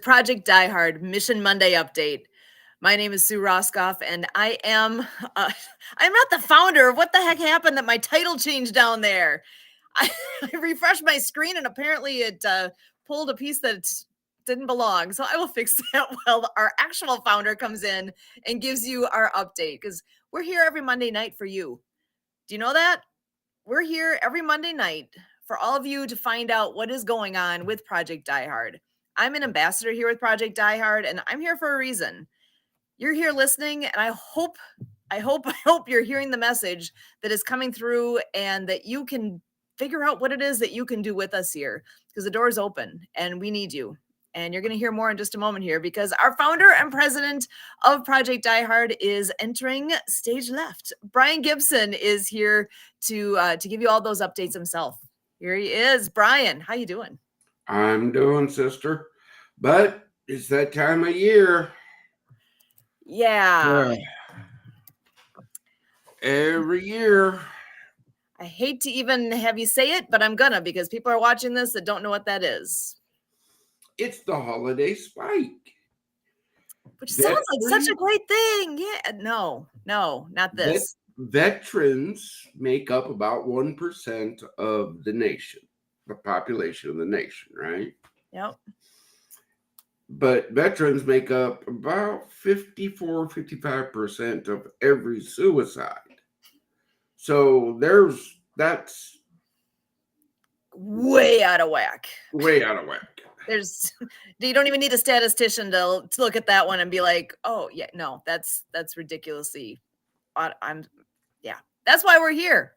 Project Die Hard Mission Monday update. My name is Sue Roscoff, and I am I'm not the founder. What the heck happened that my title changed down there? I, I refreshed my screen, and apparently it pulled a piece that didn't belong. So I will fix that while our actual founder comes in and gives you our update, because we're here every Monday night for you. Do you know that? We're here every Monday night for all of you to find out what is going on with Project Die Hard. I'm an ambassador here with Project Die Hard, and I'm here for a reason. You're here listening, and I hope you're hearing the message that is coming through, and that you can figure out what it is that you can do with us here, because the door is open and we need you. And you're going to hear more in just a moment here, because our founder and president of Project Die Hard is entering stage left. Brian Gibson is here to give you all those updates himself. Here he is. Brian, how you doing? I'm doing, sister. But it's that time of year. Yeah. Every year. I hate to even have you say it, but I'm gonna, because people are watching this that don't know what that is. It's the holiday spike. Which sounds like such a great thing. Yeah, no, not this. Veterans make up about 1% of the nation, the population of the nation, right? Yep. But veterans make up about 55% of every suicide. So that's way out of whack. Way out of whack. You don't even need a statistician to look at that one and be like, oh yeah, no, that's ridiculously. That's why we're here.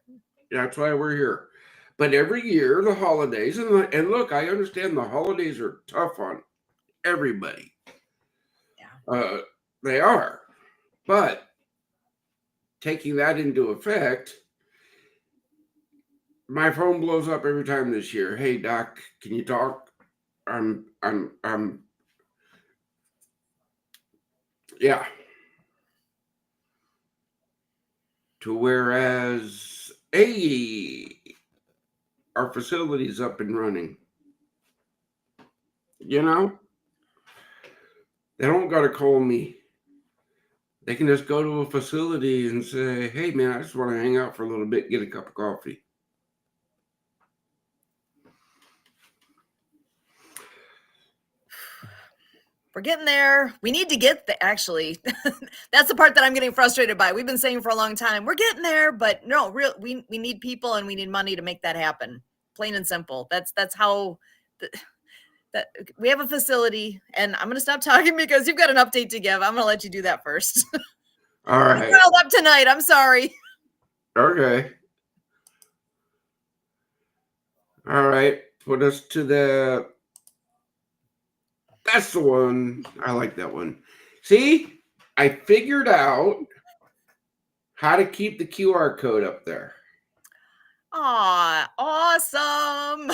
That's why we're here. But every year, the holidays, and look, I understand the holidays are tough on everybody. Yeah. They are. But taking that into effect, my phone blows up every time this year. Hey, Doc, can you talk? Yeah. To whereas, our facility's up and running. You know? They don't got to call me. They can just go to a facility and say, hey, man, I just want to hang out for a little bit, get a cup of coffee. We're getting there. We need to get actually, that's the part that I'm getting frustrated by. We've been saying for a long time, we're getting there, but no, we need people and we need money to make that happen. Plain and simple. That's how that we have a facility, and I'm going to stop talking because you've got an update to give. I'm going to let you do that first. All right. I'm riled up tonight. I'm sorry. Okay. All right. Put us to that's the one. I like that one. See, I figured out how to keep the QR code up there. Aw, awesome.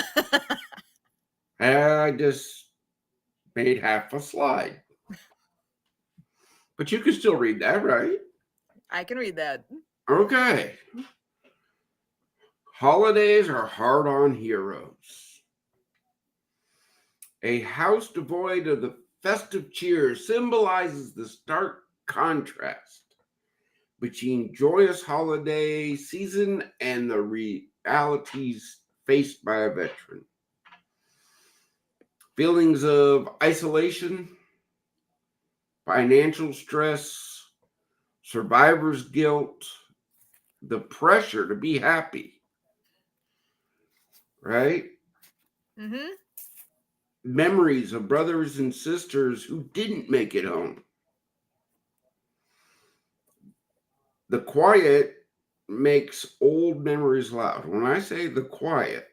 I just made half a slide. But you can still read that, right? I can read that. Okay. Holidays are hard on heroes. A house devoid of the festive cheer symbolizes the stark contrast between joyous holiday season and the realities faced by a veteran. Feelings of isolation, financial stress, survivor's guilt, the pressure to be happy, right? Mm-hmm. Memories of brothers and sisters who didn't make it home. The quiet makes old memories loud. When I say the quiet,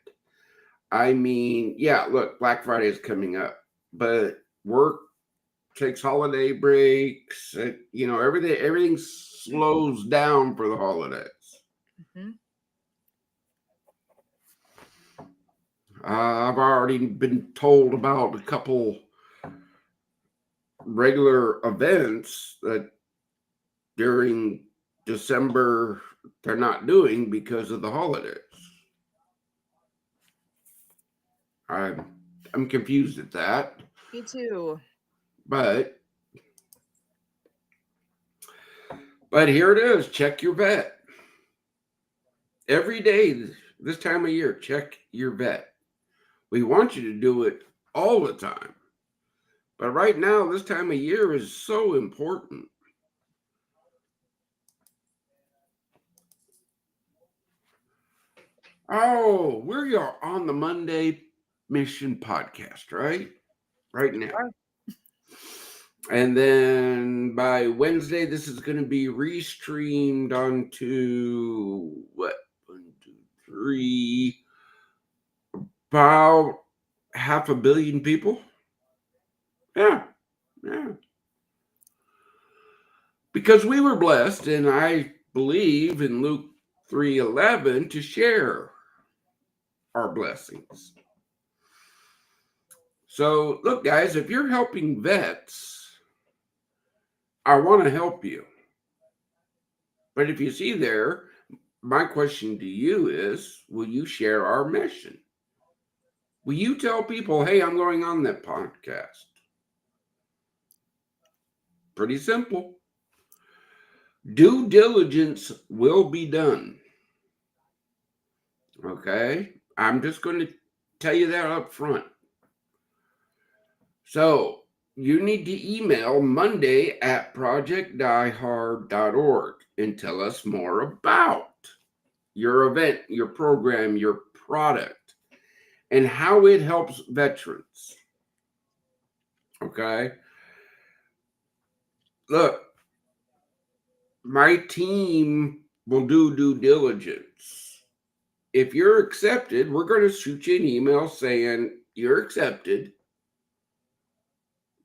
I mean, yeah, look, Black Friday is coming up, but work takes holiday breaks. Everything slows down for the holidays. Mm-hmm. I've already been told about a couple regular events that during December they're not doing because of the holidays. I'm confused at that. Me too. But here it is. Check your vet. Every day, this time of year, check your vet. We want you to do it all the time. But right now, this time of year is so important. Oh, we're on the Monday Mission podcast, right? Right now. And then by Wednesday, this is going to be restreamed onto what? 1, 2, 3, about 500 million people. Yeah. Because we were blessed, and I believe in Luke 3:11 to share our blessings. So, look, guys, if you're helping vets, I want to help you. But if you see there, my question to you is, will you share our mission? Will you tell people, hey, I'm going on that podcast? Pretty simple. Due diligence will be done. Okay? I'm just going to tell you that up front. So you need to email monday@projectdiehard.org and tell us more about your event, your program, your product, and how it helps veterans. Okay? Look, my team will do due diligence. If you're accepted, we're going to shoot you an email saying you're accepted.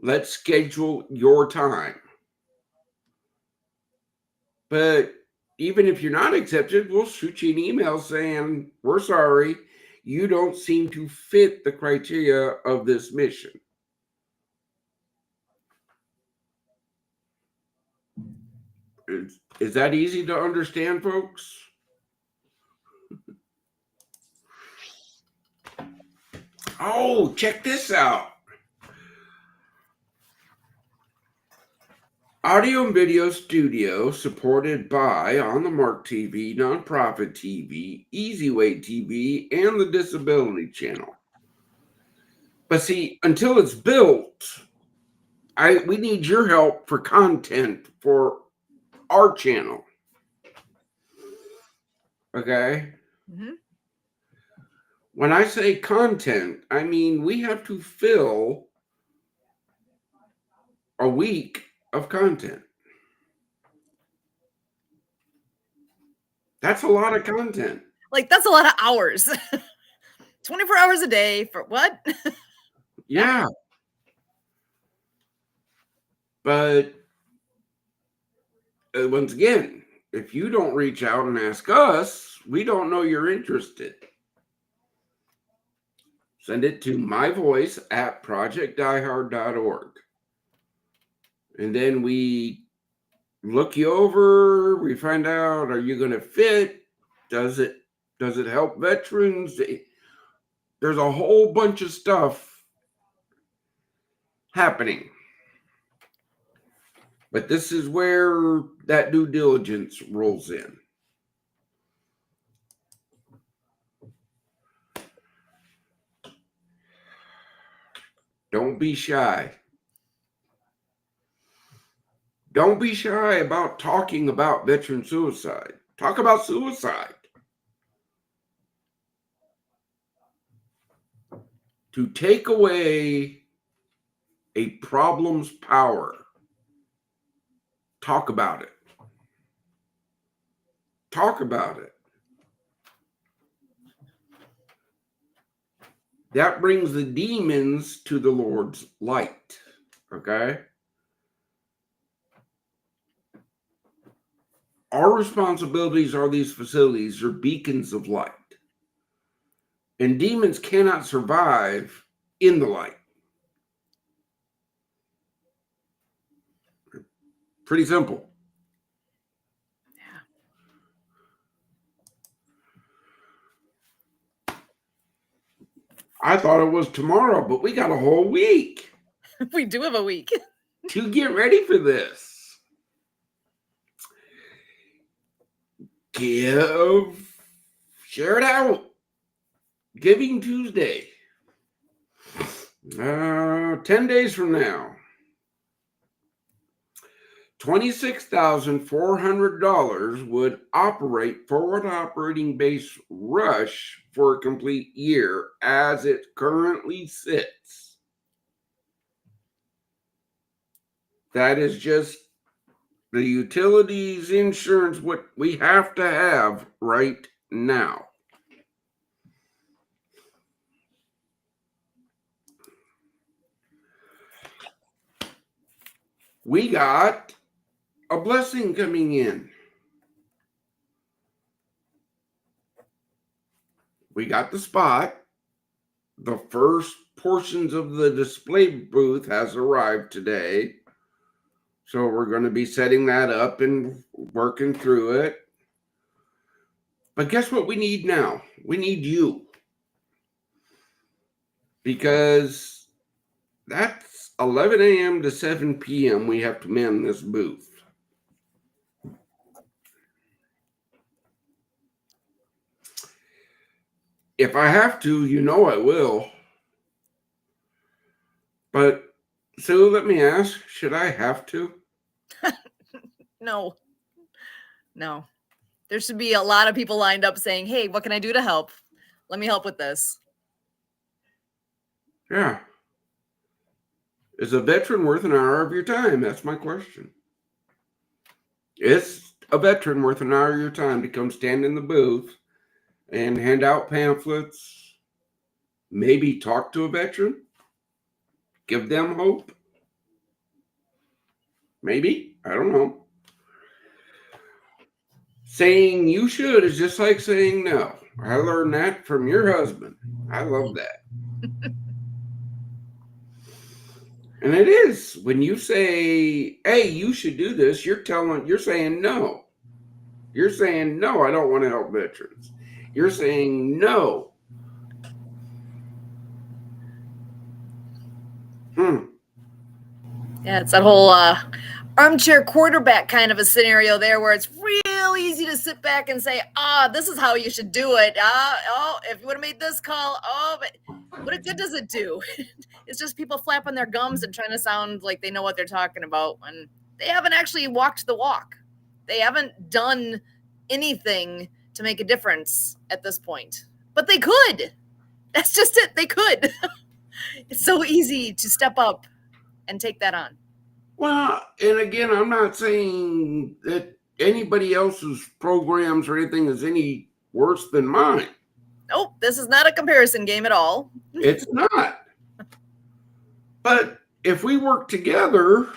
Let's schedule your time. But even if you're not accepted, we'll shoot you an email saying, we're sorry, you don't seem to fit the criteria of this mission. Is that easy to understand, folks? Oh, check this out. Audio and video studio supported by On the Mark TV, Nonprofit TV, Easy Way TV, and the Disability Channel. But see, until it's built, we need your help for content for our channel. Okay? Mm-hmm. When I say content, I mean we have to fill a week of content. That's a lot of content. Like, that's a lot of hours. 24 hours a day for what? Yeah. But once again, if you don't reach out and ask us, we don't know you're interested. Send it to myvoice@projectdiehard.org. And then we look you over, we find out, are you going to fit? Does it help veterans? There's a whole bunch of stuff happening. But this is where that due diligence rolls in. Don't be shy. Don't be shy about talking about veteran suicide. Talk about suicide. To take away a problem's power, talk about it. Talk about it. That brings the demons to the Lord's light. Okay? Our responsibilities are these facilities are beacons of light. And demons cannot survive in the light. Pretty simple. I thought it was tomorrow, but we got a whole week. We do have a week. to get ready for this. Share it out. Giving Tuesday. 10 days from now. $26,400 would operate forward operating base rush for a complete year as it currently sits. That is just the utilities insurance, what we have to have right now. We got a blessing coming in. We got the spot. The first portions of the display booth has arrived today. So we're going to be setting that up and working through it. But guess what we need now? We need you. Because that's 11 a.m. to 7 p.m. we have to man this booth. If I have to, you know I will. But, Sue, let me ask, should I have to? No. There should be a lot of people lined up saying, hey, what can I do to help? Let me help with this. Yeah. Is a veteran worth an hour of your time? That's my question. Is a veteran worth an hour of your time to come stand in the booth and hand out pamphlets, maybe talk to a veteran, give them hope? Maybe. I don't know. Saying you should is just like saying no. I learned that from your husband. I love that. And it is. When you say, hey, you should do this, you're saying no. You're saying, no, I don't want to help veterans. You're saying no. Yeah, it's that whole armchair quarterback kind of a scenario there where it's real easy to sit back and say, this is how you should do it. If you would have made this call, but what good does it do? It's just people flapping their gums and trying to sound like they know what they're talking about when they haven't actually walked the walk. They haven't done anything to make a difference at this point. But they could. That's just it. They could. It's so easy to step up and take that on. Well, and again, I'm not saying that anybody else's programs or anything is any worse than mine. Nope, this is not a comparison game at all. It's not. But if we work together,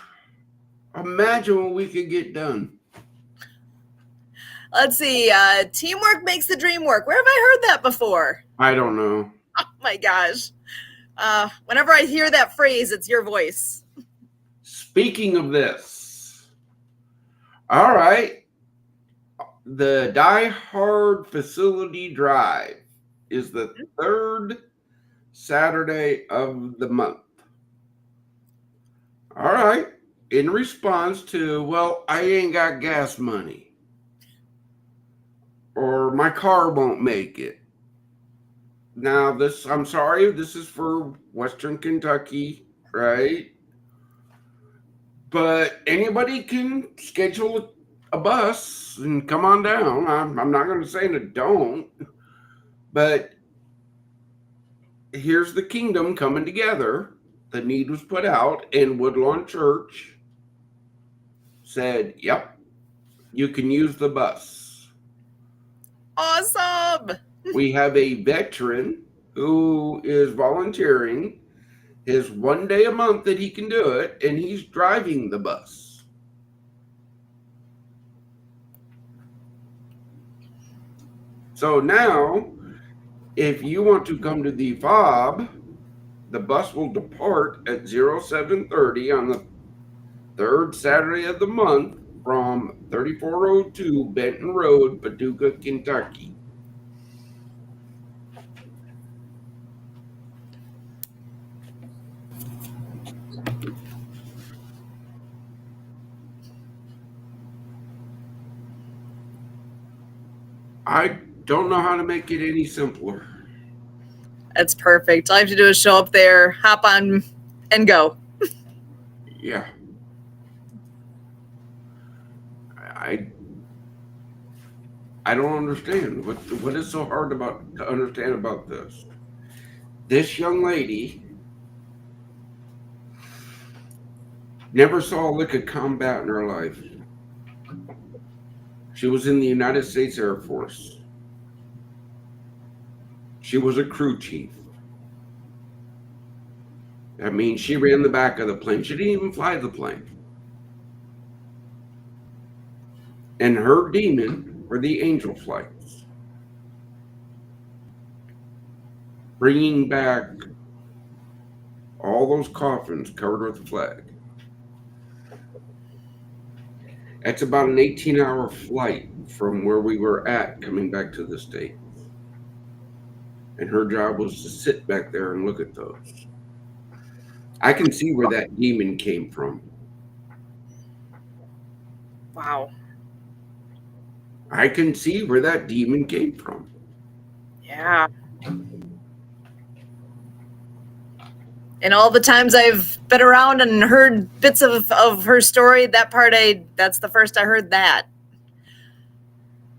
imagine what we could get done. Let's see. Teamwork makes the dream work. Where have I heard that before? I don't know. Oh my gosh. Whenever I hear that phrase, it's your voice. Speaking of this, all right, the Die Hard Facility Drive is the third Saturday of the month. All right, in response to, well, I ain't got gas money, or my car won't make it. Now, I'm sorry, this is for Western Kentucky, right? But anybody can schedule a bus and come on down. I'm not going to say that don't, but here's the kingdom coming together. The need was put out, and Woodlawn Church said, yep, you can use the bus. Awesome. We have a veteran who is volunteering his 1 day a month that he can do it, and he's driving the bus. So now, if you want to come to the FOB, the bus will depart at 07:30 on the third Saturday of the month from 3402 Benton Road, Paducah, Kentucky. I don't know how to make it any simpler. That's perfect. All I have to do is show up there, hop on, and go. Yeah. I I don't understand. What is so hard about to understand about this? This young lady never saw a lick of combat in her life. She was in the United States Air Force. She was a crew chief. That means she ran the back of the plane. She didn't even fly the plane. And her demon were the angel flights, bringing back all those coffins covered with the flag. That's about an 18-hour flight from where we were at coming back to the States. And her job was to sit back there and look at those. I can see where that demon came from. Wow. I can see where that demon came from. Yeah. And all the times I've been around and heard bits of her story, that's the first I heard that.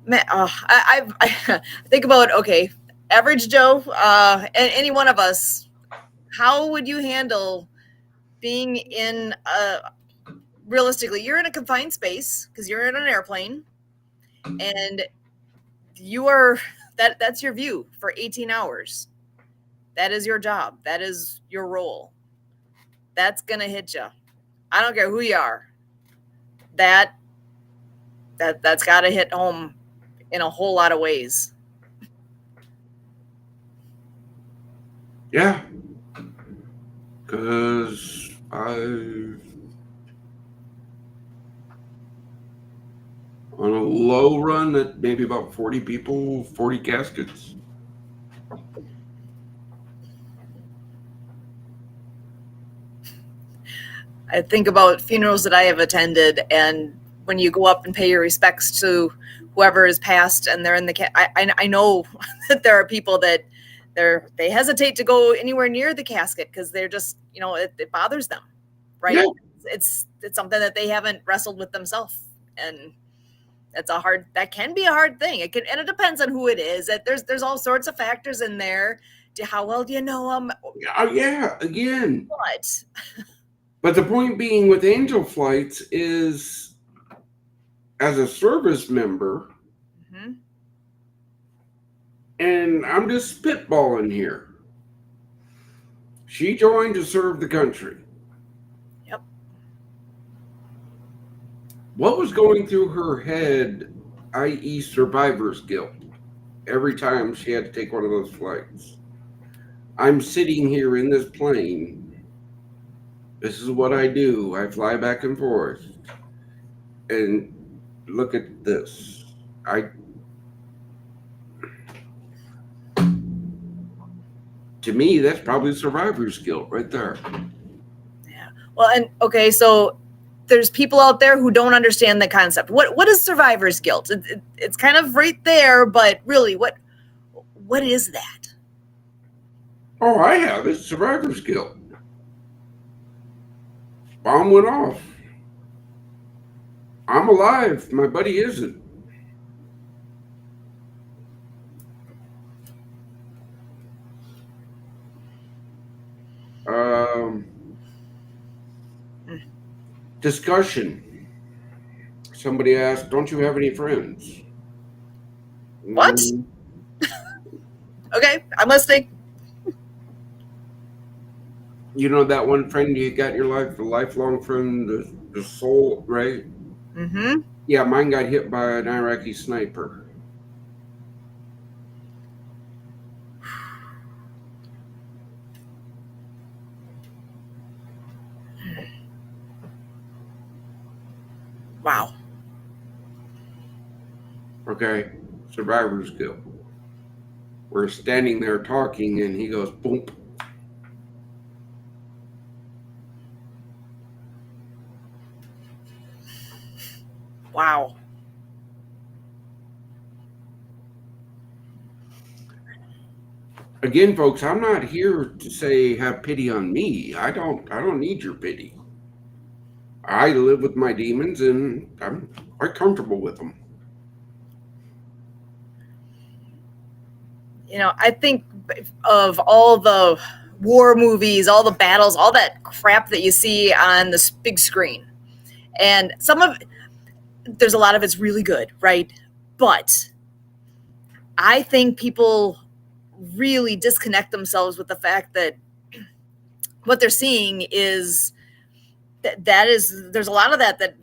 Man, I think about, okay, average Joe, any one of us, how would you handle being in realistically, you're in a confined space because you're in an airplane and you are that's your view for 18 hours. That is your job. That is your role. That's gonna hit you. I don't care who you are. That that's got to hit home in a whole lot of ways. Yeah. Because I, on a low run, at maybe about 40 people, 40 caskets. I think about funerals that I have attended, and when you go up and pay your respects to whoever is passed, and they're in the I know that there are people that they hesitate to go anywhere near the casket because they're just it bothers them, right? Yeah. It's something that they haven't wrestled with themselves, and that can be a hard thing. It depends on who it is. There's all sorts of factors in there. To how well do you know them? Yeah, again. But But the point being with angel flights is, as a service member, mhm. and I'm just spitballing here, she joined to serve the country. Yep. What was going through her head, i.e., survivor's guilt, every time she had to take one of those flights? I'm sitting here in this plane. This is what I do. I fly back and forth. And look at this. To me, that's probably survivor's guilt right there. Yeah. Well, and okay, so there's people out there who don't understand the concept. What is survivor's guilt? It's kind of right there, but really, what is that? Oh, I have it. Survivor's guilt. Bomb went off. I'm alive. My buddy isn't. Um, Discussion. Somebody asked, "Don't you have any friends?" What? Mm, Okay, I'm listening. you know that one friend you got in your life, the lifelong friend, the soul, right? Mm-hmm. Yeah, mine got hit by an Iraqi sniper. Wow. Okay, survivor's guilt. We're standing there talking, and he goes, boom. Wow. Again, folks, I'm not here to say have pity on me. I don't need your pity. I live with my demons and I'm quite comfortable with them. I think of all the war movies, all the battles, all that crap that you see on this big screen. And there's a lot of it's really good, right? But I think people really disconnect themselves with the fact that what they're seeing is there's a lot of that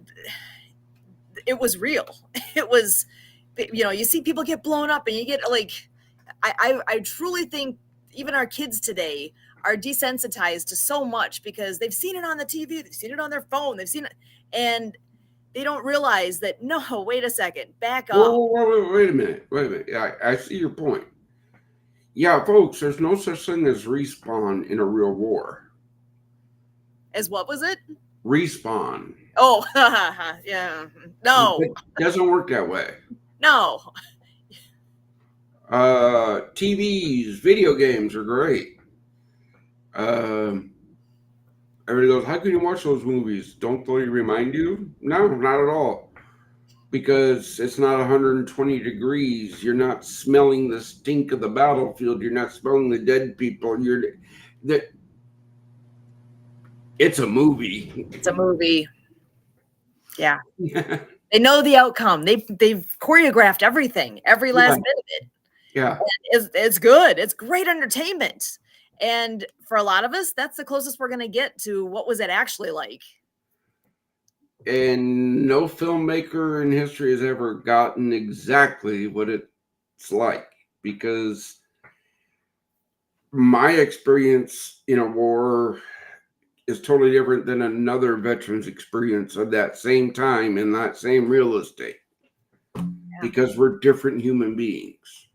it was real. It was, you see people get blown up and you get like, I truly think even our kids today are desensitized to so much because they've seen it on the TV, they've seen it on their phone, they've seen it, and they don't realize that, no, wait a second, back up. Wait a minute. Wait a minute. I see your point. Yeah, folks, there's no such thing as respawn in a real war. As what was it? Respawn. Oh, yeah. No. It doesn't work that way. No. TVs, video games are great. Everybody goes, how can you watch those movies? Don't they remind you? No, not at all. Because it's not 120 degrees. You're not smelling the stink of the battlefield. You're not smelling the dead people. It's a movie. It's a movie. Yeah. They know the outcome. They've choreographed everything, every last bit of it. Yeah. It's good. It's great entertainment. And for a lot of us, that's the closest we're going to get to what was it actually like. And no filmmaker in history has ever gotten exactly what it's like, because my experience in a war is totally different than another veteran's experience of that same time in that same real estate. Yeah. Because we're different human beings.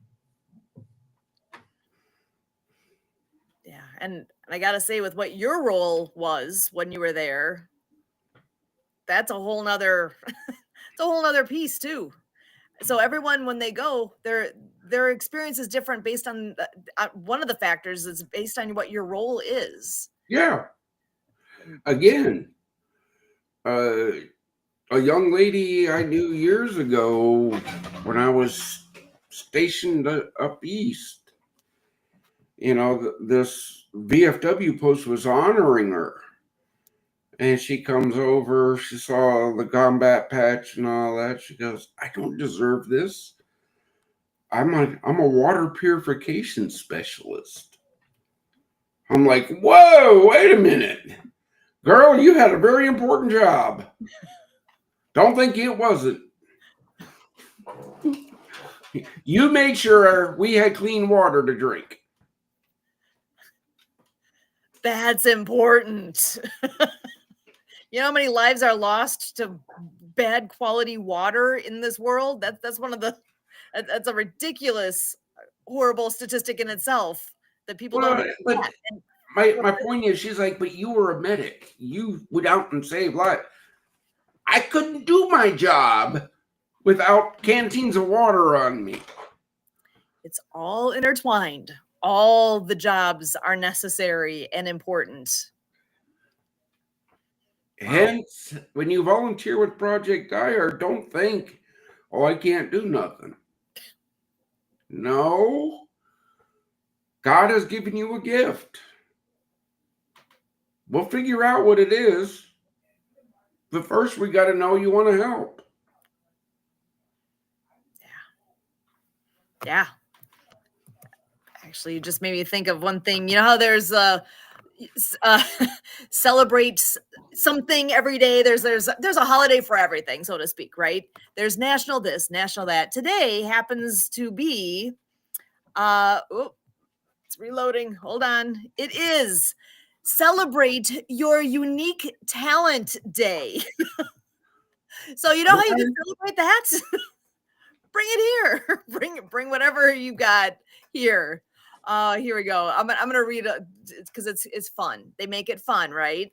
Yeah. And I got to say, with what your role was when you were there, that's a whole nother, it's a whole nother piece too. So everyone, when they go, their experience is different based on one of the factors is based on what your role is. Yeah. Again, a young lady I knew years ago when I was stationed up east, this VFW post was honoring her. And she comes over, she saw the combat patch and all that. She goes, I don't deserve this. I'm a water purification specialist. I'm like, whoa, wait a minute. Girl, you had a very important job. Don't think it wasn't. You made sure we had clean water to drink. That's important. You know how many lives are lost to bad quality water in this world? That's a ridiculous, horrible statistic in itself that people don't. But my point is, she's like, but you were a medic. You went out and saved lives. I couldn't do my job without canteens of water on me. It's all intertwined. All the jobs are necessary and important. Hence, when you volunteer with Project Dire, don't think, oh, I can't do nothing. No. God has given you a gift. We'll figure out what it is. But first, we got to know you want to help. Yeah. Actually, you just made me think of one thing. You know how there's celebrate something every day. There's a holiday for everything, so to speak, right? There's national this, national that. Today happens to be it's reloading. Hold on. It is Celebrate Your Unique Talent Day. So you know how you can celebrate that? Bring it here. Bring whatever you got here. Here we go. I'm gonna read it because it's fun. They make it fun, right?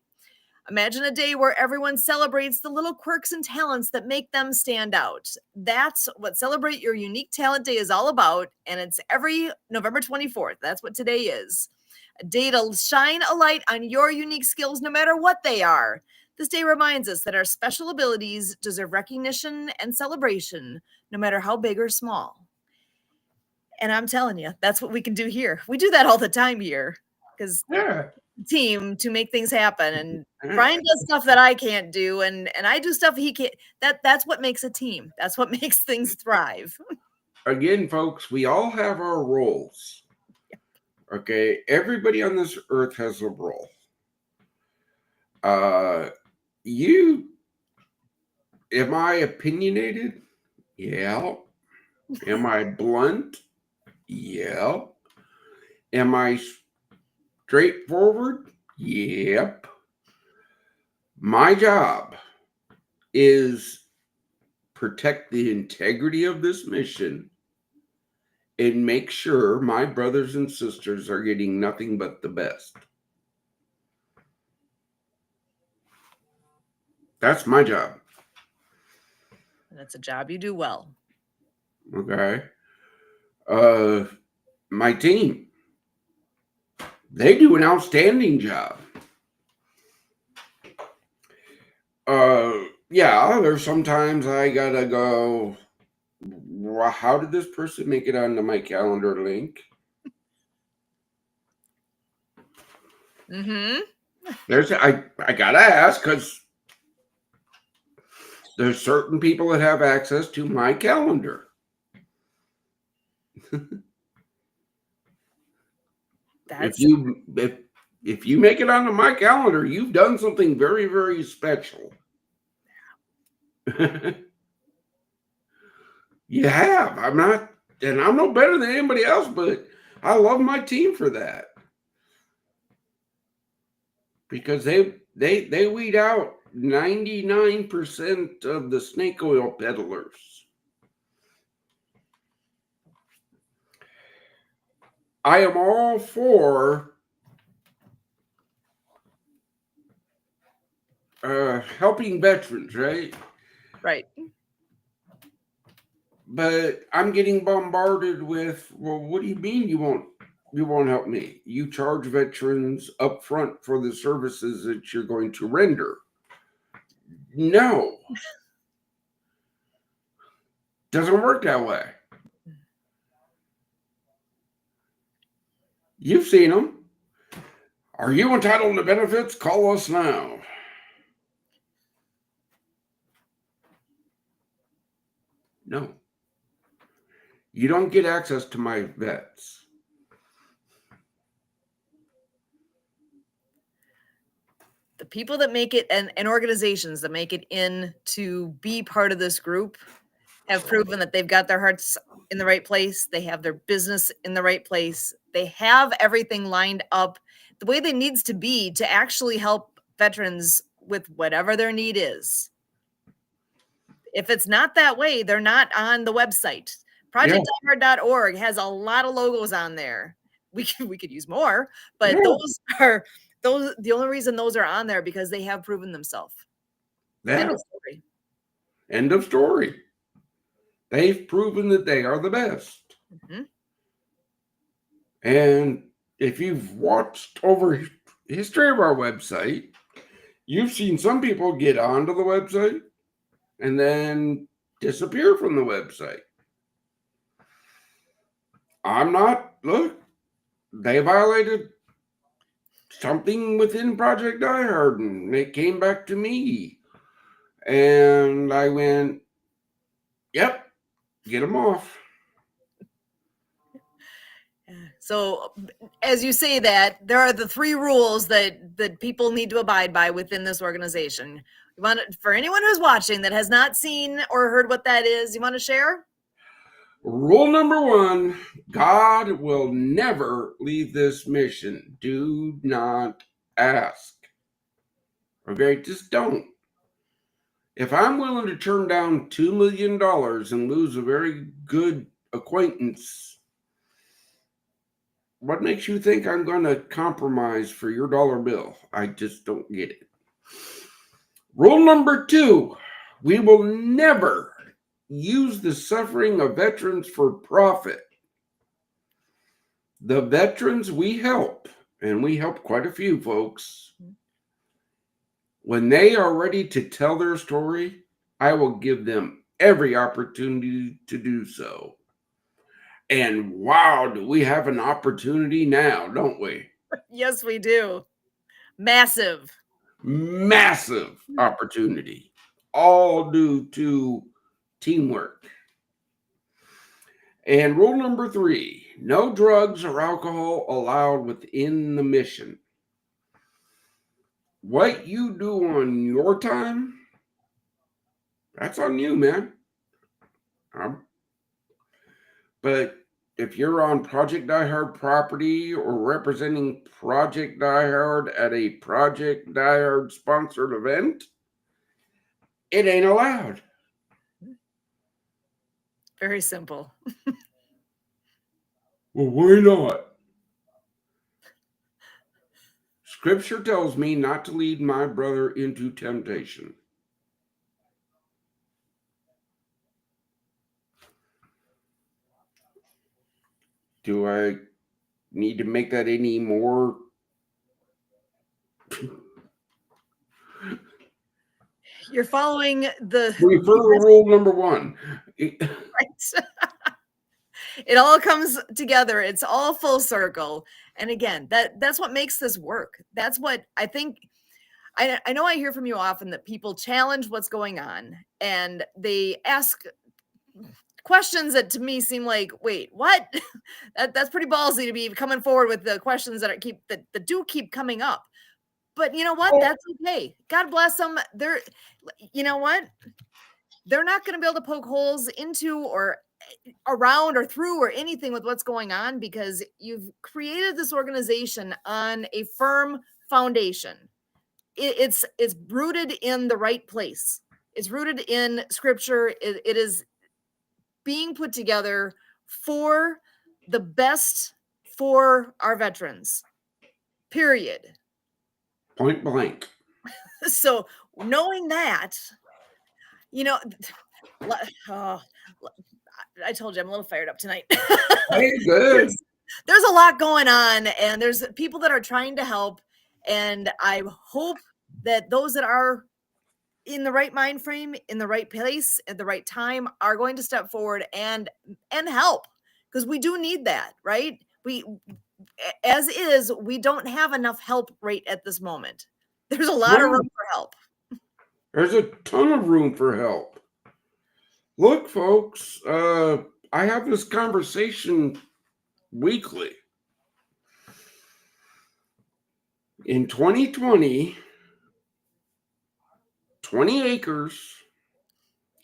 Imagine a day where everyone celebrates the little quirks and talents that make them stand out. That's what Celebrate Your Unique Talent Day is all about, and it's every November 24th. That's what today is. A day to shine a light on your unique skills no matter what they are. This day reminds us that our special abilities deserve recognition and celebration, no matter how big or small. And I'm telling you, that's what we can do here. We do that all the time here because Yeah. team to make things happen. And Yeah. Brian does stuff that I can't do, and I do stuff he can't. That's what makes a team. That's what makes things thrive. Again, folks, we all have our roles. Okay, everybody on this earth has a role. You, am I opinionated? Yeah. Am I blunt? Yeah. Am I straightforward? Yep. My job is protect the integrity of this mission and make sure my brothers and sisters are getting nothing but the best. That's my job. And it's a job you do well. Okay. My team, they do an outstanding job. Yeah, there's sometimes I gotta go, how did this person make it onto my calendar link? Mm-hmm. I gotta ask because there's certain people that have access to my calendar. That's If you make it onto my calendar, you've done something very, very special. You have. I'm no better than anybody else, but I love my team for that. Because they weed out 99% of the snake oil peddlers. I am all for helping veterans, right? right. But I'm getting bombarded with, well, what do you mean you won't help me? You charge veterans up front for the services that you're going to render. No. Doesn't work that way. You've seen them. Are you entitled to benefits? Call us now. No. You don't get access to my vets. The people that make it and organizations that make it in to be part of this group have proven that they've got their hearts in the right place. They have their business in the right place. They have everything lined up the way they needs to be to actually help veterans with whatever their need is. If it's not that way, they're not on the website. ProjectDiehard.org has a lot of logos on there. We could use more, but the only reason those are on there because they have proven themselves. End of story. End of story. They've proven that they are the best. Mm-hmm. And if you've watched over history of our website, you've seen some people get onto the website and then disappear from the website. Look, they violated something within Project Diehard and it came back to me. And I went, yep, get them off. So as you say that, there are the 3 rules that people need to abide by within this organization. You want to, for anyone who's watching that has not seen or heard what that is, you want to share? Rule number 1, God will never leave this mission. Do not ask. Okay, just don't. If I'm willing to turn down $2 million and lose a very good acquaintance, what makes you think I'm going to compromise for your dollar bill? I just don't get it. Rule number 2, we will never use the suffering of veterans for profit. The veterans we help, and we help quite a few folks, when they are ready to tell their story, I will give them every opportunity to do so. And wow, do we have an opportunity now, don't we? Yes, we do. Massive. Massive opportunity, all due to teamwork. And rule number 3, no drugs or alcohol allowed within the mission. What you do on your time, that's on you, man. But if you're on Project Die Hard property or representing Project Die Hard at a Project Die Hard sponsored event, it ain't allowed. Very simple. Well, why not? Scripture tells me not to lead my brother into temptation. Do I need to make that any more? You're following the Refer to rule number 1. right. It all comes together. It's all full circle. And again, that's what makes this work. That's what I think. I know I hear from you often that people challenge what's going on and they ask questions that to me seem like, wait, what? That's pretty ballsy to be coming forward with the questions that do keep coming up. But you know what? That's okay. God bless them. You know what? They're not going to be able to poke holes into or around or through or anything with what's going on because you've created this organization on a firm foundation. It's rooted in the right place. It's rooted in scripture. It is being put together for the best for our veterans, period. Point blank. So knowing that, you know, I told you I'm a little fired up tonight. Hey, good. There's a lot going on, and there's people that are trying to help, and I hope that those that are in the right mind frame, in the right place, at the right time, are going to step forward and help, because we do need that, right? We, as is, we don't have enough help right at this moment. There's a lot of room for help. There's a ton of room for help. Look, folks, I have this conversation weekly. In 2020, 20 acres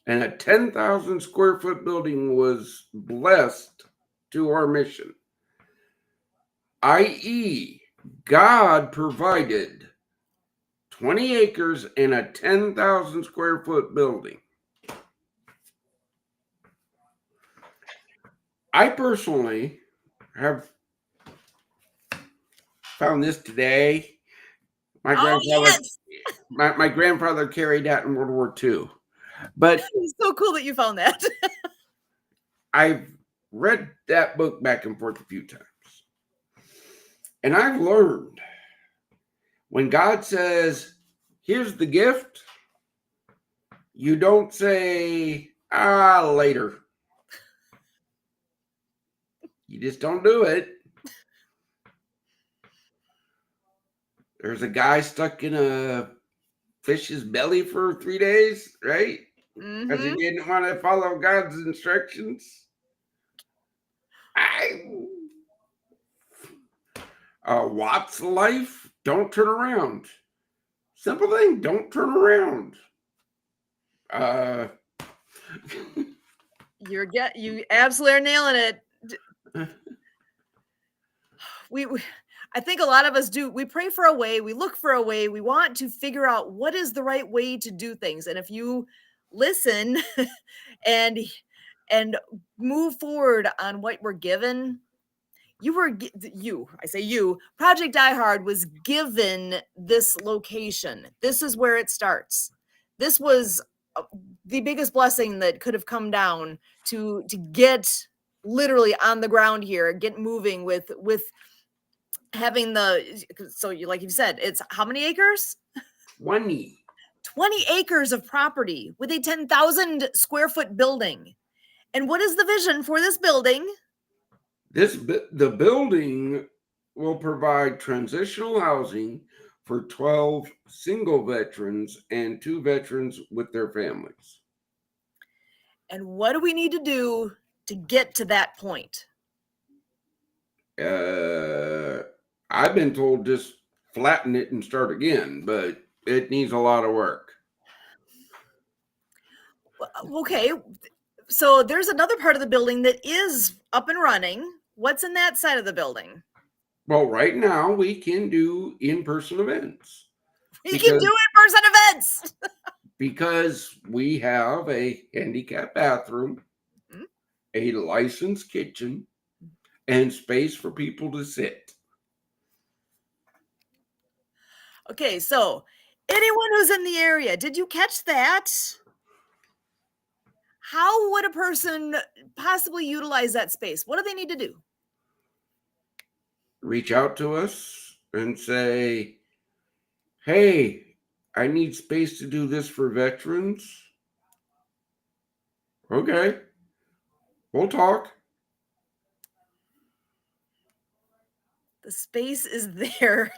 and a 10,000 square foot building was blessed to our mission, i.e., God provided 20 acres and a 10,000 square foot building. I personally have found this today. My grandfather carried out in World War II. But it's so cool that you found that. I've read that book back and forth a few times. And I've learned when God says, here's the gift, you don't say, later. You just don't do it. There's a guy stuck in a fish's belly for 3 days, right? Because he didn't want to follow God's instructions. Watts life, don't turn around. Simple thing, don't turn around. You absolutely are nailing it. I think a lot of us do. We pray for a way, we look for a way, we want to figure out what is the right way to do things. And if you listen and move forward on what we're given, I say you, Project Die Hard was given this location. This is where it starts. This was the biggest blessing that could have come down to get literally on the ground here, get moving with having so you, like you said, it's how many acres? 20. 20 acres of property with a 10,000 square foot building. And what is the vision for this building? The building will provide transitional housing for 12 single veterans and 2 veterans with their families. And what do we need to do to get to that point? I've been told just flatten it and start again, but it needs a lot of work. Okay, so there's another part of the building that is up and running. What's in that side of the building? Well, right now we can do in-person events. We can do in-person events because we have a handicap bathroom, a licensed kitchen, and space for people to sit. Okay, so anyone who's in the area, did you catch that? How would a person possibly utilize that space? What do they need to do? Reach out to us and say, hey, I need space to do this for veterans. Okay, we'll talk. The space is there.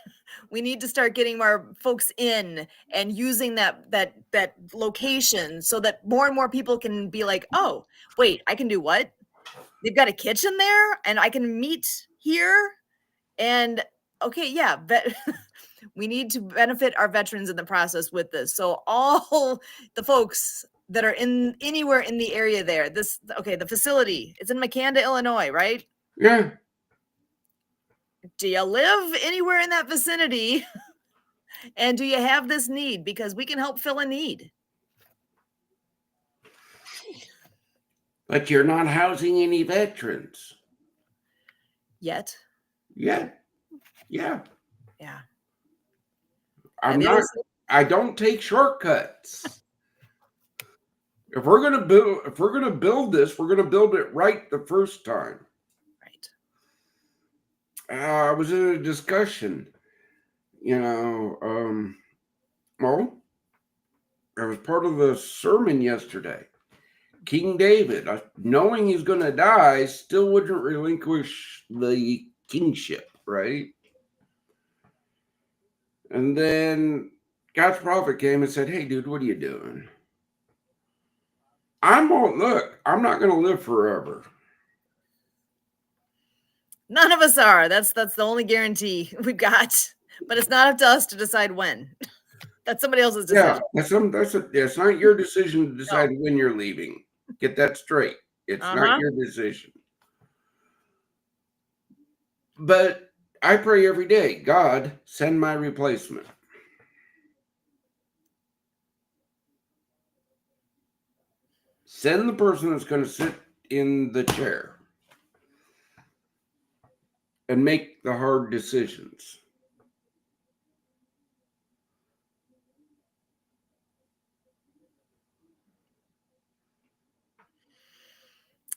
We need to start getting more folks in and using that location so that more and more people can be like, oh, wait, I can do what? They've got a kitchen there and I can meet here. And okay, yeah, but we need to benefit our veterans in the process with this. So all the folks that are anywhere in the area there, the facility, it's in Makanda, Illinois, right? Yeah. Do you live anywhere in that vicinity? And do you have this need? Because we can help fill a need. But you're not housing any veterans. Yet. Yeah. Yeah. I don't take shortcuts. If we're gonna build this, we're gonna build it right the first time. Right. I was in a discussion, well, I was part of the sermon yesterday. King David, knowing he's going to die, still wouldn't relinquish the kingship, right? And then God's prophet came and said, hey, dude, what are you doing? I'm not going to live forever. None of us are. That's the only guarantee we've got. But it's not up to us to decide when. That's somebody else's decision. Yeah, it's not your decision to decide when you're leaving. Get that straight. It's not your decision. But I pray every day, God, send my replacement. Send the person that's going to sit in the chair and make the hard decisions.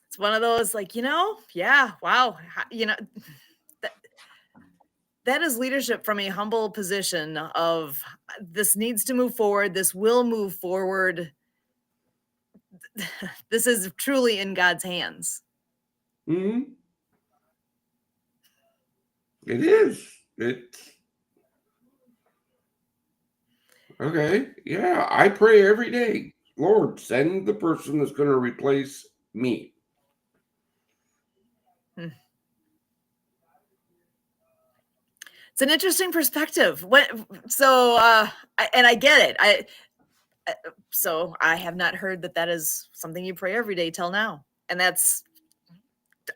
It's one of those yeah, wow. That is leadership from a humble position of this needs to move forward. This will move forward. This is truly in God's hands. Mm-hmm. It is. Okay. Yeah. I pray every day, Lord, send the person that's going to replace me. It's an interesting perspective. I get it. So I have not heard that is something you pray every day till now. And that's,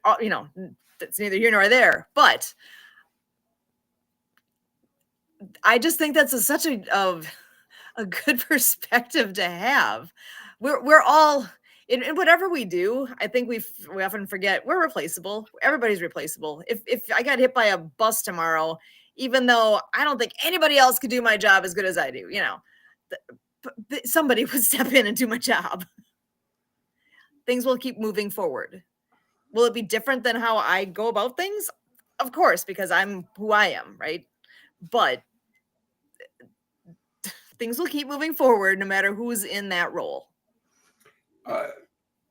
that's neither here nor there. But I just think that's such a good perspective to have. We're all, in whatever we do, I think we often forget we're replaceable. Everybody's replaceable. If I got hit by a bus tomorrow, even though I don't think anybody else could do my job as good as I do, somebody would step in and do my job. Things will keep moving forward. Will it be different than how I go about things? Of course, because I'm who I am, right? But things will keep moving forward no matter who's in that role.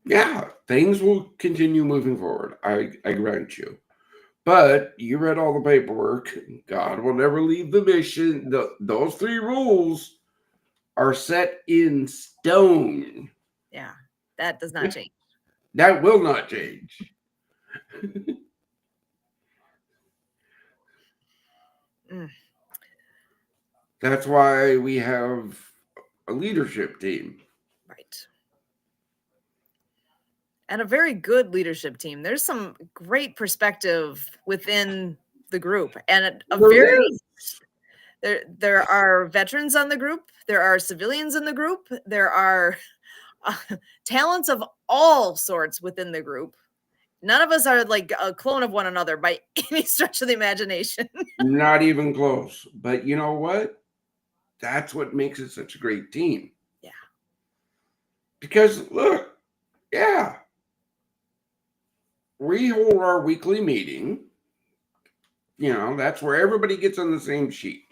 Yeah, things will continue moving forward. I grant you. But you read all the paperwork. God will never leave the mission. Those 3 rules are set in stone. Yeah, that does not change. That will not change. That's why we have a leadership team. Right. And a very good leadership team. There's some great perspective within the group, and there are veterans on the group. There are civilians in the group. There are talents of all sorts within the group. None of us are like a clone of one another by any stretch of the imagination. Not even close. But you know what? That's what makes it such a great team. Yeah. Because look, yeah, we hold our weekly meeting. That's where everybody gets on the same sheet.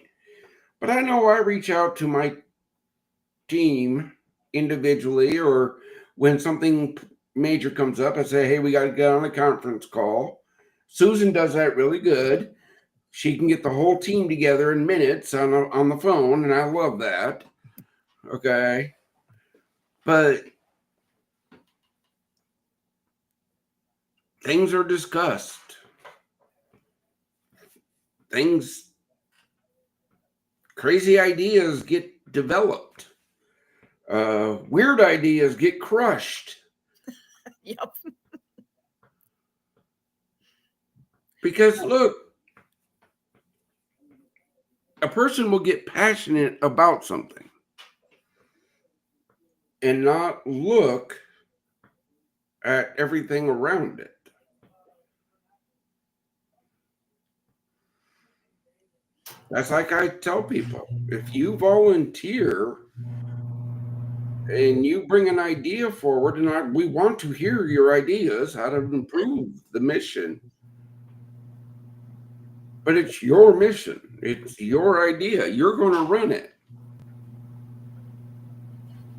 But I know I reach out to my team individually, or when something major comes up, I say, hey, we got to get on a conference call. Susan does that really good. She can get the whole team together in minutes on the phone, and I love that. Okay. But things are discussed. Crazy ideas get developed. Weird ideas get crushed. Yep. Because look, a person will get passionate about something and not look at everything around it. That's like I tell people, if you volunteer and you bring an idea forward, and we want to hear your ideas how to improve the mission. But it's your mission. It's your idea. You're going to run it.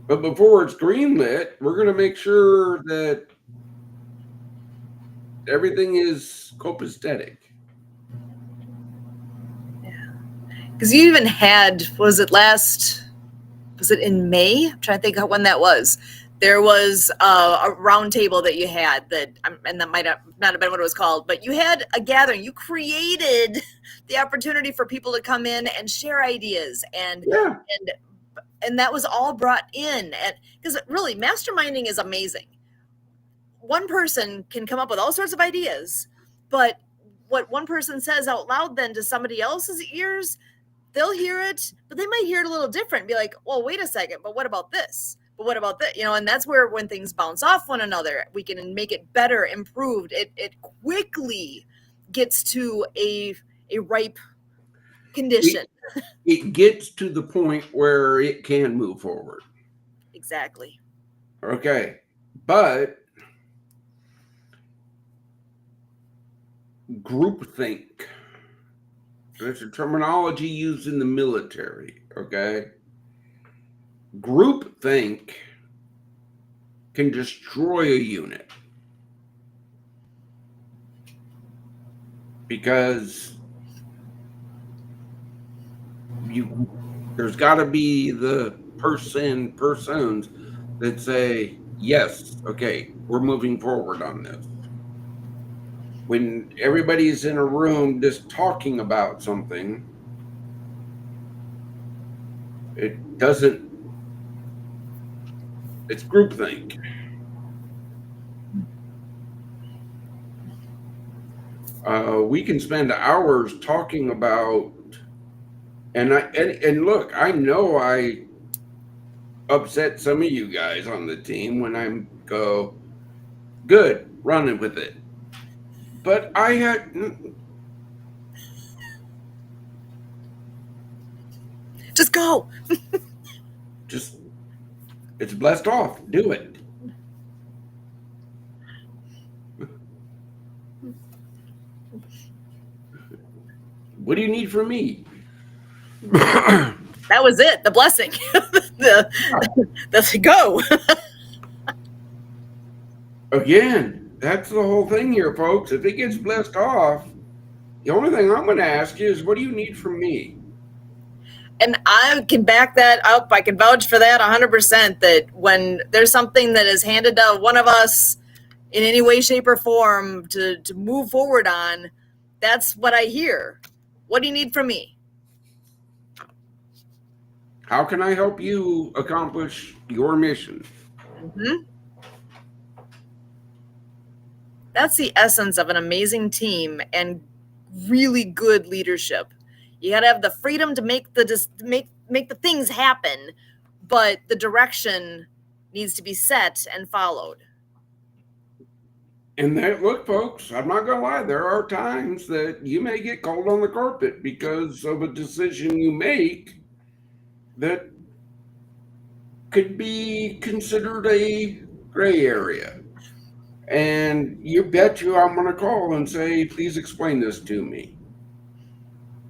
But before it's greenlit, we're going to make sure that everything is copacetic. Yeah. Because you even had, was it in May? I'm trying to think of when that was. There was a round table that you had and that might not have been what it was called, but you had a gathering. You created the opportunity for people to come in and share ideas, and that was all brought in. And because really, masterminding is amazing. One person can come up with all sorts of ideas, but what one person says out loud then to somebody else's ears, they'll hear it, but they might hear it a little different and be like, well, wait a second, but what about this? But what about that? And that's where when things bounce off one another, we can make it better, improved. It quickly gets to a ripe condition. It gets to the point where it can move forward. Exactly. Okay. But groupthink. That's a terminology used in the military. Okay. Groupthink can destroy a unit because there's got to be the persons that say, yes, okay, we're moving forward on this. When everybody's in a room just talking about something, it's groupthink. We can spend hours talking about, and look, I know upset some of you guys on the team when I go, good, running with it. But I had Just go. just, it's blessed off. Do it. What do you need from me? That was it. The blessing. the go. Again, that's the whole thing here, folks. If it gets blessed off, the only thing I'm going to ask you is, what do you need from me? And I can back that up. I can vouch for that 100%, that when there's something that is handed to one of us in any way, shape, or form to move forward on, that's what I hear. What do you need from me? How can I help you accomplish your mission? Mm-hmm. That's the essence of an amazing team and really good leadership. You got to have the freedom to make the things happen, but the direction needs to be set and followed. And that, look, folks, I'm not going to lie. There are times that you may get cold on the carpet because of a decision you make that could be considered a gray area. And you bet you I'm going to call and say, please explain this to me.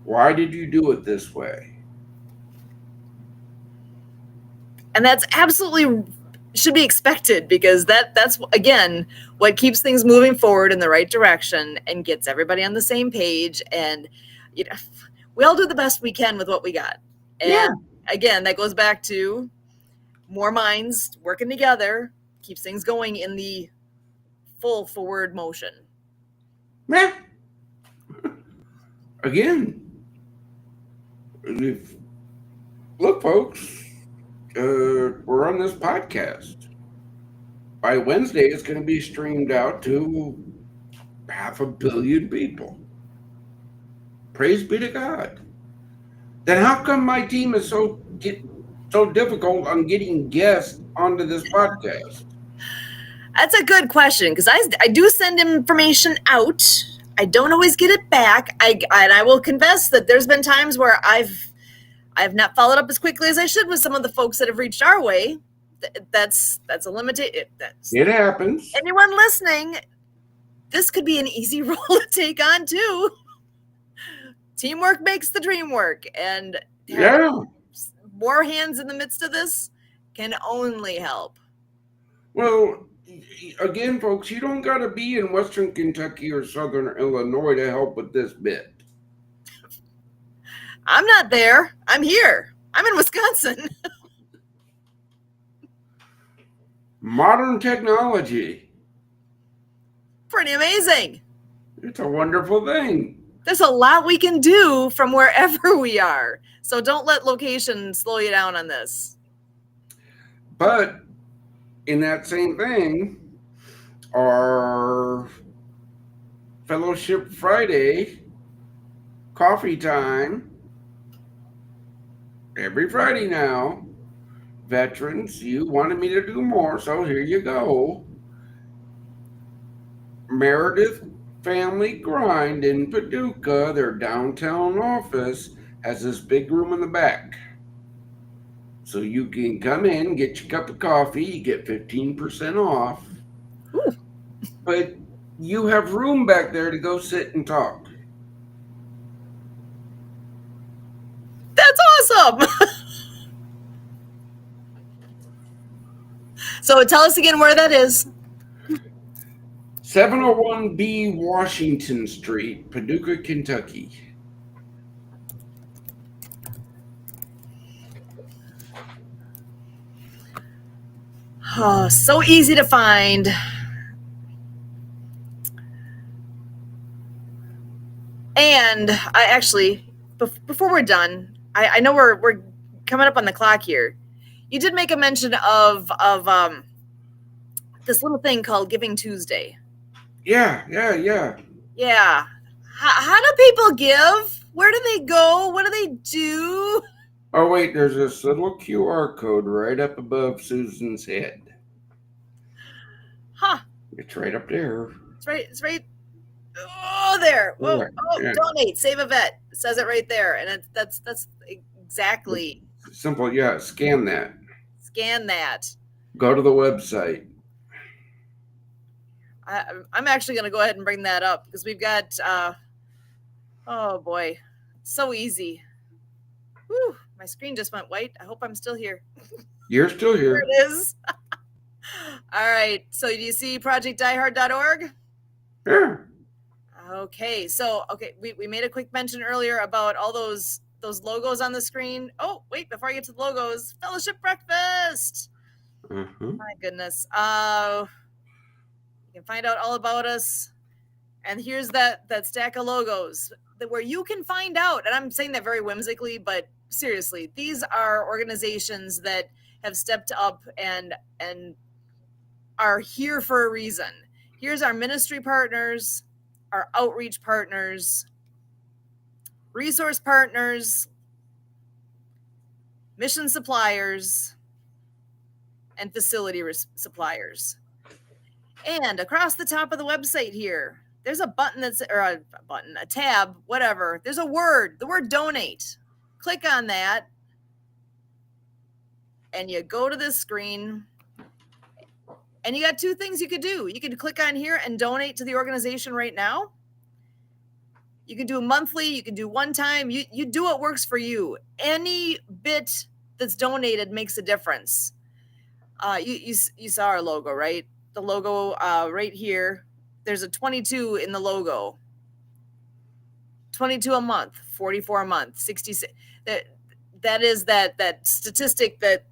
Why did you do it this way? And that's absolutely should be expected, because that's again what keeps things moving forward in the right direction and gets everybody on the same page. And we all do the best we can with what we got. And again, that goes back to more minds working together keeps things going in the full forward motion. Yeah. Again, look, folks, we're on this podcast. By Wednesday, it's going to be streamed out to 500 million people. Praise be to God. Then how come my team is so difficult on getting guests onto this podcast? That's a good question, because I do send information out. I don't always get it back. I will confess that there's been times where I've not followed up as quickly as I should with some of the folks that have reached our way. That's a limited. It happens. Anyone listening, this could be an easy role to take on too. Teamwork makes the dream work, and more hands in the midst of this can only help. Well, again, folks, you don't got to be in Western Kentucky or Southern Illinois to help with this bit. I'm not there. I'm here. I'm in Wisconsin. Modern technology. Pretty amazing. It's a wonderful thing. There's a lot we can do from wherever we are. So don't let location slow you down on this. But in that same thing, our Fellowship Friday coffee time every Friday now. Veterans, you wanted me to do more, so here you go. Meredith Family Grind in Paducah, their downtown office, has this big room in the back. So you can come in, get your cup of coffee, you get 15% off. Ooh. But you have room back there to go sit and talk. That's awesome. So tell us again where that is. 701B Washington Street, Paducah, Kentucky. Oh, so easy to find. And I actually, before we're done, I know we're coming up on the clock here. You did make a mention of this little thing called Giving Tuesday. Yeah. Yeah. How do people give? Where do they go? What do they do? Oh, wait, there's this little QR code right up above Susan's head. Huh. It's right up there. It's right. Oh, there. Whoa. Right. Oh, Yeah. donate, save a vet. It says it right there. And that's exactly. Simple. Yeah. Scan that. Scan that. Go to the website. I'm actually going to go ahead and bring that up because we've got, oh boy, so easy. Whew, my screen just went white. I hope I'm still here. You're still There here. it is. All right. So do you see projectdiehard.org? Yeah. Okay. So, we made a quick mention earlier about all those logos on the screen. Oh, wait, before I get to the logos, fellowship breakfast. My goodness. You can find out all about us. And here's that stack of logos where you can find out. And I'm saying that very whimsically, but seriously, these are organizations that have stepped up and are here for a reason. Here's our ministry partners, our outreach partners, resource partners, mission suppliers, and facility suppliers. And across the top of the website here, there's a button a tab, whatever. There's the word donate. Click on that, and you go to this screen, and you got two things you could do. You could click on here and donate to the organization right now. You can do monthly, you can do one time. You do what works for you. Any bit that's donated makes a difference. You saw our logo, right? The logo right here. There's a 22 in the logo. 22 a month, 44 a month, 66. That is that statistic that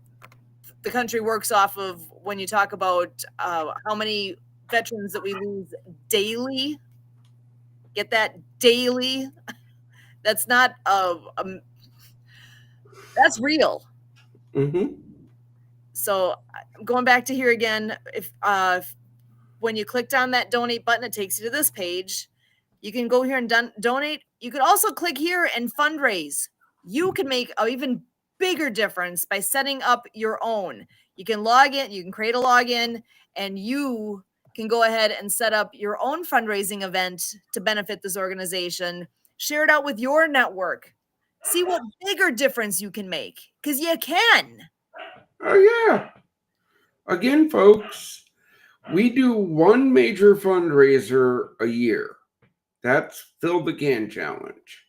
the country works off of when you talk about how many veterans that we lose daily. Get that? Daily. That's not that's real. So going back to here again, if when you clicked on that donate button, it takes you to this page. You can go here and donate. You could also click here and fundraise. You can make an even bigger difference by setting up your own. You can log in, you can create a login, and you can go ahead and set up your own fundraising event to benefit this organization. Share it out with your network. See what bigger difference you can make, because you can. Oh, yeah. Again, folks, we do one major fundraiser a year. That's Fill the Can Challenge.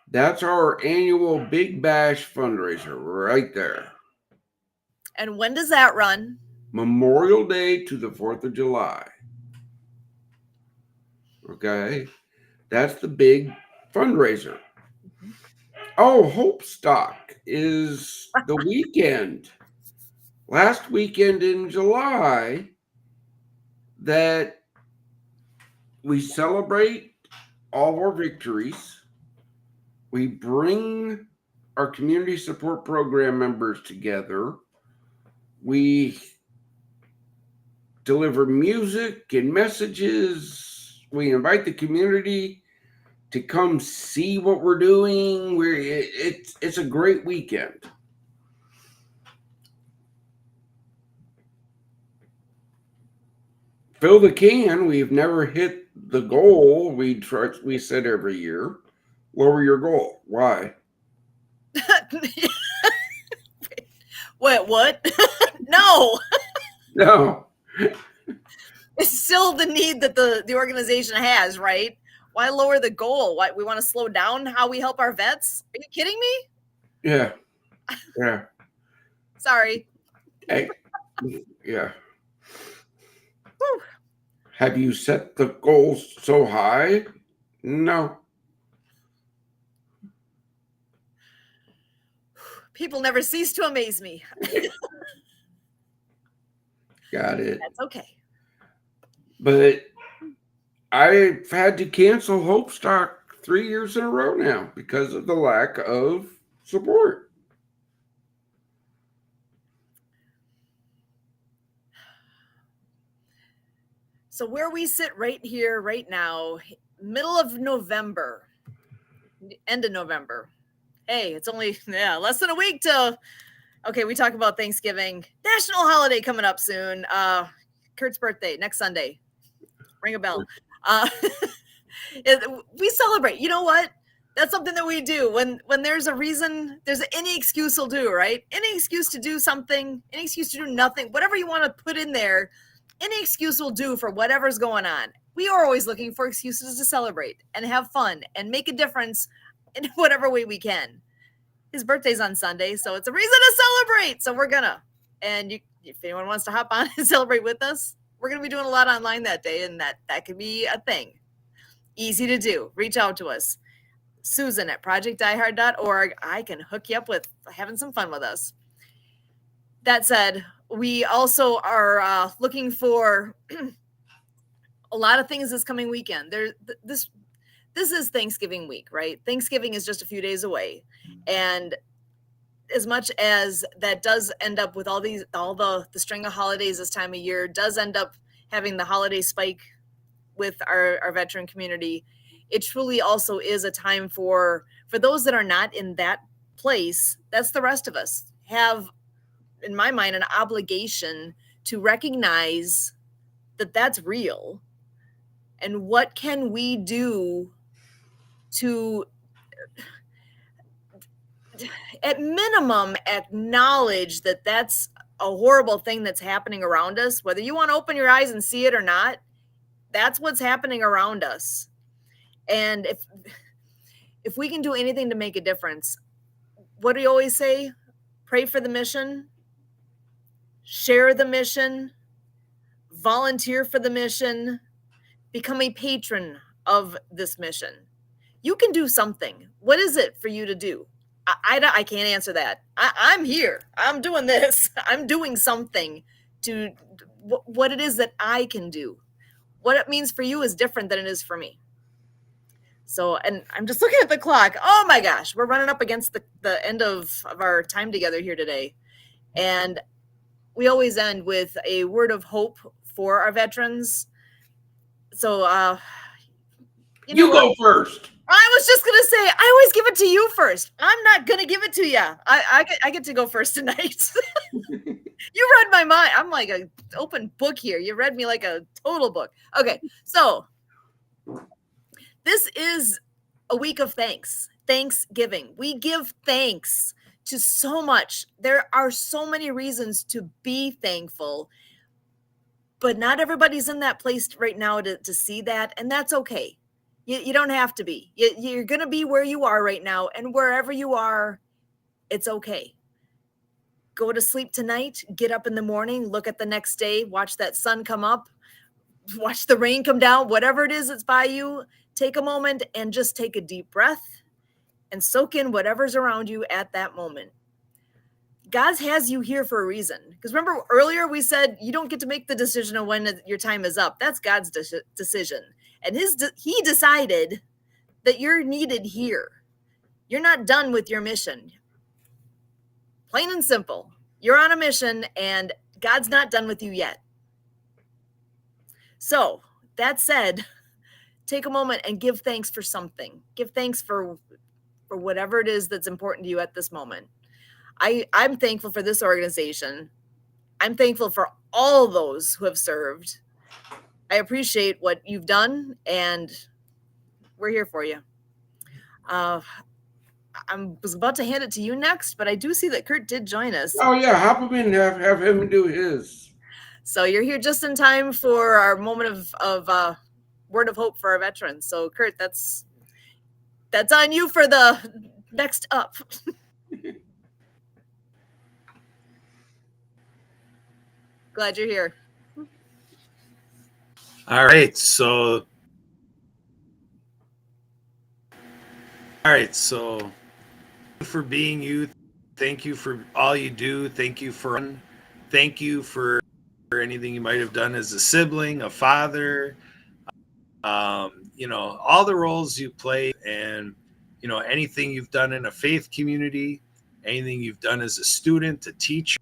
That's our annual Big Bash fundraiser right there. And when does that run? Memorial Day to the 4th of July. Okay. That's the big fundraiser. Oh, Hope Stock is the weekend. Last weekend in July that we celebrate all of our victories. We bring our community support program members together. We deliver music and messages. We invite the community to come see what we're doing. It's a great weekend. Fill the can. We've never hit the goal we set every year. Lower your goal. Why? Wait, what? No. No. It's still the need that the organization has, right? Why lower the goal? Why we want to slow down how we help our vets? Are you kidding me? Yeah. Yeah. Sorry. Hey. Yeah. Whew. Have you set the goals so high? No. People never cease to amaze me. Got it. That's okay. But I've had to cancel Hope Stock 3 years in a row now because of the lack of support. So where we sit right here, right now, middle of November, end of November, Hey, it's only less than a week till. Okay, we talk about Thanksgiving. National holiday coming up soon. Kurt's birthday next Sunday. Ring a bell. Uh, we celebrate. You know what? That's something that we do when there's a reason. There's any excuse will do, right? Any excuse to do something, any excuse to do nothing, whatever you want to put in there, any excuse will do for whatever's going on. We are always looking for excuses to celebrate and have fun and make a difference in whatever way we can. His birthday's on Sunday, so it's a reason to celebrate. So we're gonna. And if anyone wants to hop on and celebrate with us, we're gonna be doing a lot online that day, and that could be a thing. Easy to do. Reach out to us. Susan at projectdiehard.org. I can hook you up with having some fun with us. That said, we also are looking for a lot of things this coming weekend. This is Thanksgiving week, right? Thanksgiving is just a few days away. And as much as that does end up with all the string of holidays this time of year, does end up having the holiday spike with our veteran community, it truly also is a time for those that are not in that place. That's the rest of us have, in my mind, an obligation to recognize that that's real. And what can we do to, at minimum, acknowledge that that's a horrible thing that's happening around us, whether you want to open your eyes and see it or not. That's what's happening around us. And if we can do anything to make a difference, what do you always say? Pray for the mission, share the mission, volunteer for the mission, become a patron of this mission. You can do something. What is it for you to do? I can't answer that. I'm here. I'm doing this. I'm doing something to what it is that I can do. What it means for you is different than it is for me. So, and I'm just looking at the clock. Oh my gosh, we're running up against the end of our time together here today. And we always end with a word of hope for our veterans. So, you go first. I was just gonna say, I always give it to you first. I'm not gonna give it to you. I get to go first tonight. You read my mind. I'm like an open book here. You read me like a total book. Okay, so this is a week of Thanksgiving. We give thanks to so much. There are so many reasons to be thankful, but not everybody's in that place right now to see that, and that's okay. You don't have to be. You're going to be where you are right now, and wherever you are, it's okay. Go to sleep tonight, get up in the morning, look at the next day, watch that sun come up, watch the rain come down, whatever it is that's by you, take a moment and just take a deep breath and soak in whatever's around you at that moment. God has you here for a reason. Because remember earlier we said you don't get to make the decision of when your time is up. That's God's decision. And he decided that you're needed here. You're not done with your mission. Plain and simple. You're on a mission and God's not done with you yet. So that said, take a moment and give thanks for something. Give thanks for whatever it is that's important to you at this moment. I'm thankful for this organization. I'm thankful for all those who have served. I appreciate what you've done, and we're here for you. I was about to hand it to you next, but I do see that Kurt did join us. Oh yeah, hop him in, have him do his. So you're here just in time for our moment of word of hope for our veterans. So Kurt, that's on you for the next up. Glad you're here. All right, so for being you. Thank you for all you do. Thank you for anything you might have done as a sibling, a father, all the roles you play, and anything you've done in a faith community, anything you've done as a student, a teacher,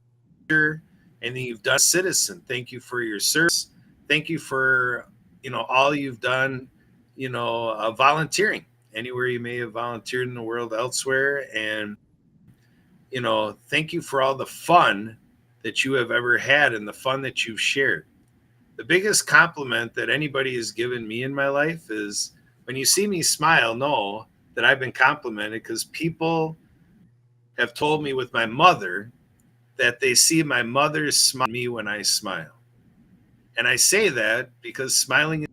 anything you've done as a citizen. Thank you for your service. Thank you for all you've done, volunteering anywhere you may have volunteered in the world elsewhere. And, thank you for all the fun that you have ever had and the fun that you've shared. The biggest compliment that anybody has given me in my life is when you see me smile, know that I've been complimented, because people have told me with my mother that they see my mother smile at me when I smile. And I say that because smiling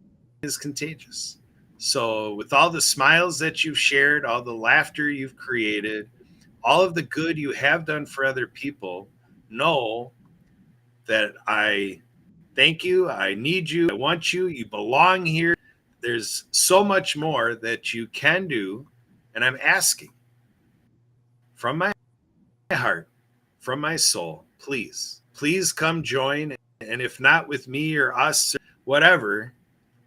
is contagious. So, with all the smiles that you've shared, all the laughter you've created, all of the good you have done for other people, know that I thank you. I need you. I want you. You belong here. There's so much more that you can do. And I'm asking from my heart, from my soul, please come join. And if not with me or us or whatever,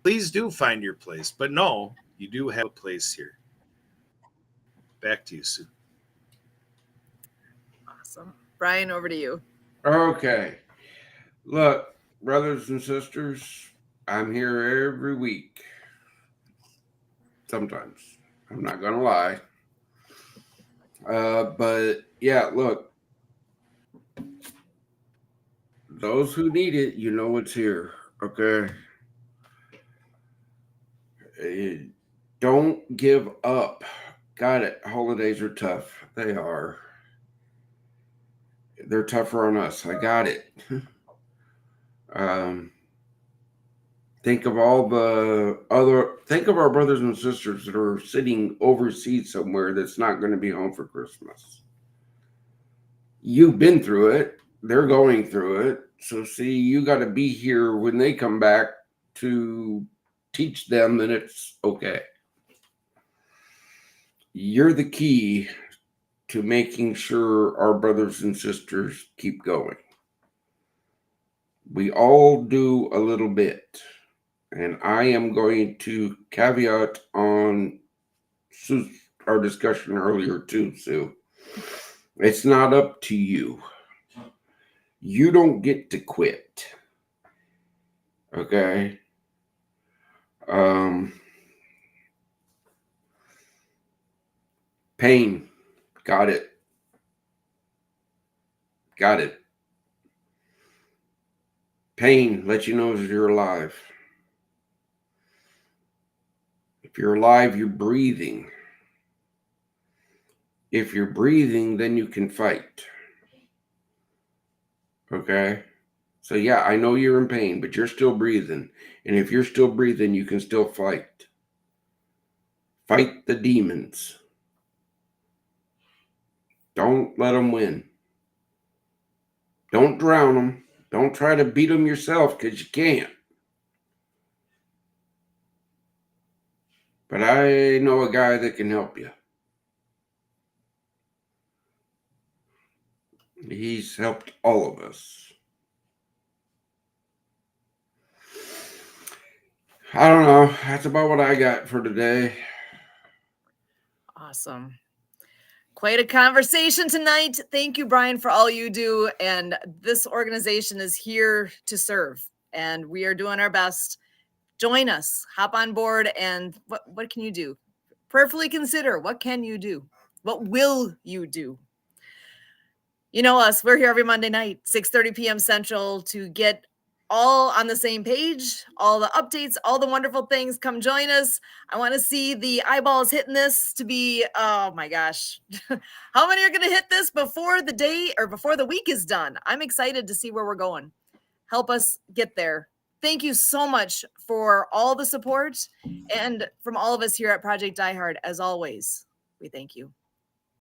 please do find your place. But no, you do have a place here. Back to you, Sue. Awesome. Brian, over to you. Okay. Look, brothers and sisters, I'm here every week. Sometimes. I'm not going to lie. But yeah, look, those who need it, you know it's here. Okay. Don't give up. Got it. Holidays are tough. They are. They're tougher on us. I got it. Think of all think of our brothers and sisters that are sitting overseas somewhere that's not going to be home for Christmas. You've been through it. They're going through it. So see, you got to be here when they come back to teach them that it's okay. You're the key to making sure our brothers and sisters keep going. We all do a little bit. And I am going to caveat on our discussion earlier too, Sue. It's not up to you. You don't get to quit. Okay? Pain. Got it. Got it. Pain lets you know that you're alive. If you're alive, you're breathing. If you're breathing, then you can fight. Okay? So yeah, I know you're in pain, but you're still breathing. And if you're still breathing, you can still fight. Fight the demons. Don't let them win. Don't drown them. Don't try to beat them yourself, because you can't. But I know a guy that can help you. He's helped all of us. I don't know. That's about what I got for today. Awesome. Quite a conversation tonight. Thank you, Brian, for all you do. And this organization is here to serve, and we are doing our best. Join us, hop on board, and what can you do? Prayerfully consider, what can you do? What will you do? You know us, we're here every Monday night, 6:30 p.m. Central, to get all on the same page, all the updates, all the wonderful things. Come join us. I want to see the eyeballs hitting this to be, oh my gosh. How many are going to hit this before the day or before the week is done? I'm excited to see where we're going. Help us get there. Thank you so much for all the support, and from all of us here at Project Die Hard, as always, we thank you.